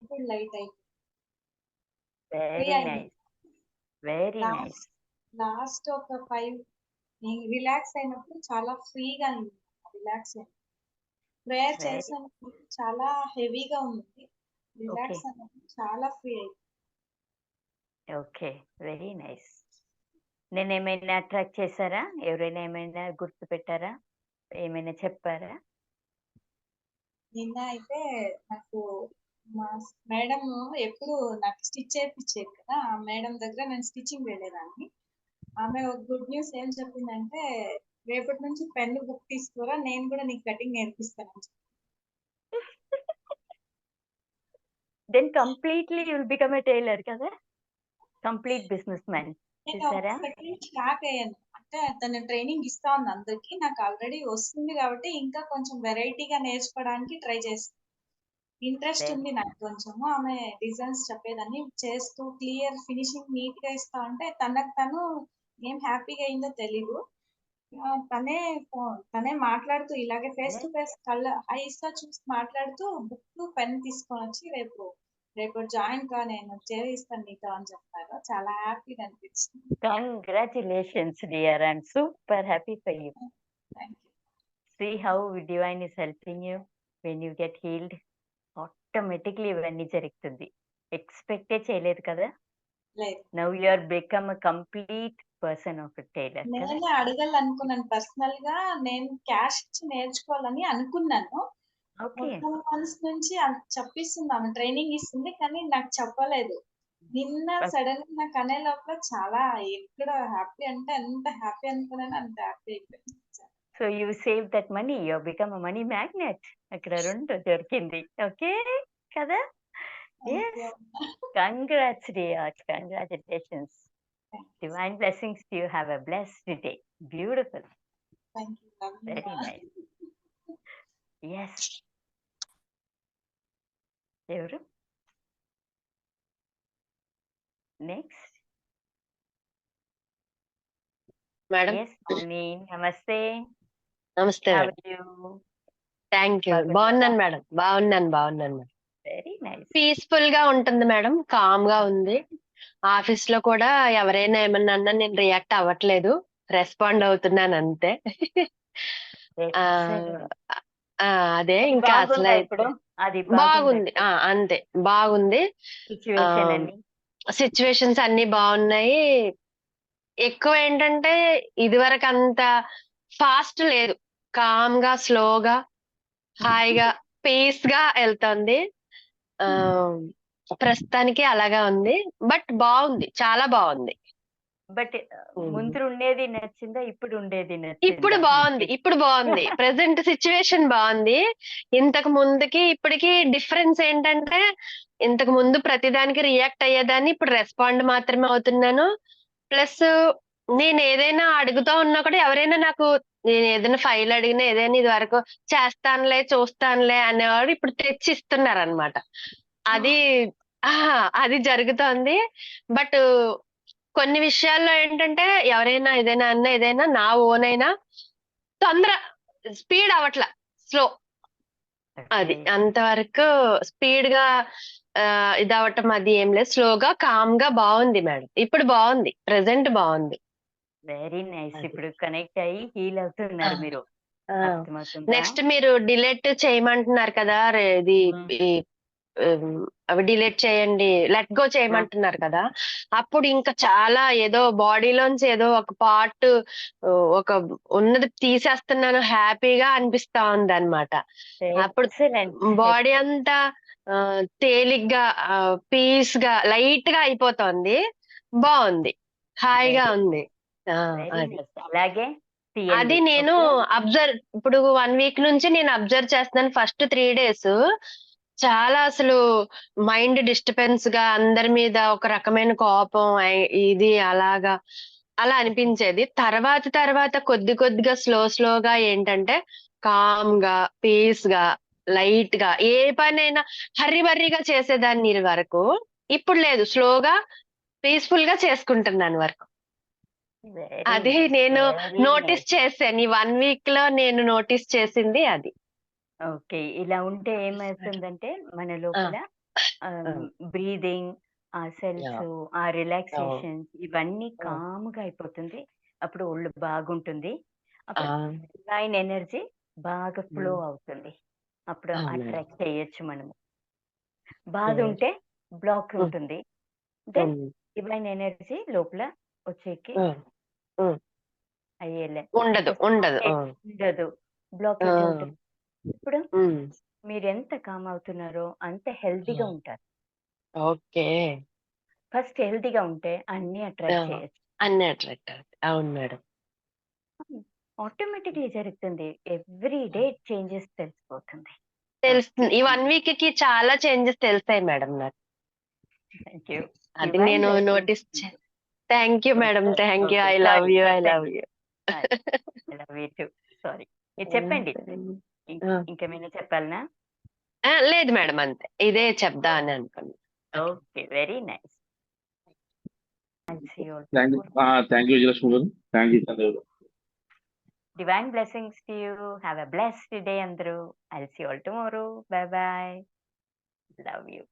ఇప్పుడు లైట్ అయిపోయింది. Free very అయింది. Nice. Very nice. Last last ఒక 5 నేను రిలాక్స్ అయినప్పుడు చాలా ఫ్రీగా అయింది. రిలాక్స్ అయింది. ప్రేయర్ వెరీ చేసినప్పుడు చాలా హెవీగా ఉంది. ఓకే. రిలాక్స్ అయినప్పుడు చాలా ఫ్రీ అయింది. ఓకే. Very nice. నేనేమైనా అట్రాక్ట్ చేశారా? ఎవరైనా ఏమైనా గుర్తుపెట్టారా? ఏమైనా చెప్పారా? నిన్న అయితే నాకు మా మేడం ఎప్పుడు నాకు స్టిచ్ చేయించేది కదా! ఆ మేడం దగ్గర నేను స్టిచ్చింగ్ వెళ్ళేదాన్ని. ఆమె ఒక గుడ్ న్యూస్ ఏం చెప్పిందంటే, "రేపటి నుంచి పెన్ను, బుక్ తీసుకోరా నేను కూడా నీకు కటింగ్ నేర్పిస్తానని" చెప్పింది. Then completely you will become a tailor కదా! Complete businessman. నేను ఒక చూసారా? సెకండ్ షాక్ అయ్యాను. అంటే తను ట్రైనింగ్ ఇస్తా ఉంది అందరికి. నాకు ఆల్రెడీ వస్తుంది కాబట్టి ఇంకా కొంచెం వెరైటీగా నేర్చుకోవడానికి ట్రై చేస్తున్నా. ఇంట్రెస్ట్ వెరీ ఉంది నాకు కొంచెము. ఆమె డిజైన్స్ చెప్పేదాన్ని చేస్తూ క్లియర్ ఫినిషింగ్ నీట్‌గా ఇస్తా ఉంటే తనకు తను ఏం హ్యాపీగా అయిందో తెలీదు. తనే మాట్లాడుతూ ఇలాగే ఫేస్ టు ఫేస్ కళ్ళ ఐస్‌తో చూసి మాట్లాడుతూ బుక్, పెన్ తీసుకొనొచ్చి రేపు జాయిన్ కా నేను చేయిస్తాను నీతో అని చెప్పారు. చాలా హ్యాపీగా అనిపించింది. Congratulations dear. I am super happy for you. Thank you. See how divine is helping you when you get healed. Automatically ఇవన్నీ జరుగుతుంది. ఎక్స్‌పెక్టే చేయలేదు కదా! లేదు. Now you are become a complete person of a tailor కదా! నేనే అడగాలనుకున్నాను పర్సనల్‌గా నేను క్యాష్ ఇచ్చి నేర్చుకోవాలని అనుకున్నాను. ఓకే. 2 మంత్స్ నుంచి చెప్పిస్తుంది ఆమె ట్రైనింగ్ ఇస్తుంది. కానీ నాకు చెప్పలేదు. నిన్న సడెన్‌గా నాకు అనే లోపల చాలా ఎక్కడ హ్యాపీ అంటే ఎంత హ్యాపీ అనుకున్నానో అంత హ్యాపీ అయిపోయింది. So you save that money. You have become a money magnet. అక్కడ 2 దొరికింది. ఓకే. కదా! Thank you. Yes. Congrats dear. Congratulations. Divine blessings to you. Have a blessed day. Beautiful. Thank you. Love you. Very nice. Yes. ఎవరు? Next. Madam Yes, Moni. Namaste. నమస్తే How madam. are you? Thank you. బాగున్నారా? బాగున్నాను madam. బాగున్నాను madam. Very nice. Peaceful గా ఉంటుంది madam. Com గా ఉంది. Office లో కూడా ఎవరైనా ఏమన్నా అన్నా నేను రియాక్ట్ అవ్వట్లేదు. రెస్పాండ్ అవుతున్నాను అంతే. ఆ Excellent. ఆ, అదే అది ఇంకా అసలు బాగుందా ఇప్పుడు? అది బాగుందా బాగుంది. ఇప్పుడు? అంతే బాగుంది. సిచ్యువేషన్ అన్ని? సిచ్యువేషన్స్ అన్ని బాగున్నాయి. ఎక్కువ ఏంటంటే ఇదివరకు అంత ఫాస్ట్ లేదు. కామ్ గా స్లోగా హాయిగా పీస్ గా వెళ్తుంది. ఆ ప్రస్తుతానికి అలాగా ఉంది. బట్ బాగుంది. చాలా బాగుంది. బట్ ముందు ఉండేది నచ్చిందా? ఇప్పుడు ఉండేది ఇప్పుడు నచ్చిందా బాగుంది. మీకు? ఇప్పుడు బాగుంది. ప్రెసెంట్ సిచ్యువేషన్ బాగుంది. ఇంతకు ముందుకి ఇప్పటికి డిఫరెన్స్ ఏంటంటే ఇంతకు ముందు ప్రతిదానికి రియాక్ట్ అయ్యేదాన్ని. ఇప్పుడు రెస్పాండ్ మాత్రమే అవుతున్నాను. ప్లస్ నేను ఏదైనా అడుగుతా ఉన్నా కూడా ఎవరైనా నాకు నేను ఏదైనా ఫైల్ అడిగినా ఏదైనా ఇది వరకు చేస్తానులే చూస్తానులే అనేవాడు ఇప్పుడు తెచ్చి ఇస్తున్నారు అనమాట. అది అది జరుగుతోంది. బట్ కొన్ని విషయాల్లో ఏంటంటే ఎవరైనా ఏదైనా నా ఓన్ అయినా తొందర స్పీడ్ అవట్లా, స్లో. అది Okay. అంతవరకు స్పీడ్ గా ఇది అవటం అది ఏం లేదు. స్లోగా కామ్ గా బాగుంది మేడం. ఇప్పుడు బాగుంది. ప్రెసెంట్ బాగుంది. Very nice. అది. ఇప్పుడు కనెక్ట్ అయ్యి హీల్ ఆ, అవుతున్నారు మీరు. ఆ. అర్థమవుతుందా? నెక్స్ట్ మీరు డిలీట్ చేయమంటున్నారు కదా, ఇది ఉమ్. అవి డిలీట్ చేయండి, లెట్ గో ఆ, చేయమంటున్నారు కదా. అప్పుడు ఇంకా చాలా ఏదో బాడీలోంచి ఏదో ఒక పార్ట్ ఒక ఉన్నది తీసేస్తున్నాను హ్యాపీగా అనిపిస్తా ఉంది అనమాట. అప్పుడు ఎక్సలెంట్. బాడీ అంతా తేలిగ్గా పీస్ గా లైట్ గా అయిపోతుంది. బాగుంది. హాయిగా వెరీ ఉంది. వెరీ అది నైస్. అలాగే అది తీయండి. నేను ఓకే. ఇప్పుడు 1 వీక్ నుంచి నేను అబ్జర్వ్ చేస్తున్నాను. ఫస్ట్ 3 డేస్ చాలా అసలు మైండ్ డిస్టర్బెన్స్ గా అందరి మీద ఒక రకమైన కోపం ఇది అలాగా అలా అనిపించేది. తర్వాత కొద్దిగా స్లోగా ఏంటంటే కామ్ గా పీస్ గా లైట్ గా ఏ పనైనా హర్రిబర్రిగా చేసేదాన్ని ఇది వరకు. ఇప్పుడు లేదు, స్లోగా పీస్ఫుల్ గా చేసుకుంటున్నాను వర్క్. వెరీ అది నైస్. నేను వెరీ నోటీస్ నైస్. చేశాను. ఈ 1 వీక్ లో నేను నోటీస్ చేసింది అది. ఓకే. ఇలా ఉంటే ఏమవుతుందంటే మన లోపల బ్రీదింగ్, ఆ సెల్స్, యాహ్! ఆ అవును. రిలాక్సేషన్స్ ఇవన్నీ హ్మ్. కామ్‌గా అయిపోతుంది. అప్పుడు ఒళ్ళు బాగుంటుంది. ఆ! అప్పుడు డివైన్ ఎనర్జీ బాగా ఫ్లో హ్మ్. అవుతుంది. అప్పుడు అవును మేడం. అట్రాక్ట్ చేయొచ్చు మనము. బాధ ఓకే. ఉంటే బ్లాక్ హ్మ్. ఉంటుంది. దెన్ హ్మ్. డివైన్ ఎనర్జీ లోపల వచ్చేకి హ్మ్. హ్మ్. అయ్యేలే ఉండదు. ఉండదు. ఆ! ఉండదు. ఆ! బ్లాకేజ్ ఉంటుంది. ఇప్పుడు హ్మ్. మీరెంత కామ్ అవుతున్నారో అంత ఆ! హెల్తీగా ఉంటారు. ఓకే. ఫస్ట్ హెల్తీగా ఉంటే అన్నీ ఆ! అట్రాక్ట్ చేయొచ్చు. అన్నీ అట్రాక్ట్ అవుతాయి. అవును మేడం. ఆటోమేటిక్‌లీ జరుగుతుంది. ఎవ్రీ డే చేంజెస్ తెలిసిపోతుంది. తెలుస్తుంది. ఈ 1 వీక్‌కి చాలా చేంజెస్ తెలిసాయి మేడం నాకు. Thank you. అది డివైన్ నేను blessings. Notice thank you madam. Thank you. Okay. I love sorry you. I love చెప్పండి. You. I love you too. Sorry. మీరు చెప్పండి. ఆ! ఇంకేమైనా చెప్పాలనా? లేదు మేడం అంతే. ఇదే చెప్దామని అనుకున్నా. Okay. Very nice. I see you all thank you. Tomorrow. Thank you Vijayalakshmi garu. Thank you Chandra garu. Divine blessings to you. Have a blessed day అందరూ. I will see you all tomorrow. Bye bye. Love you.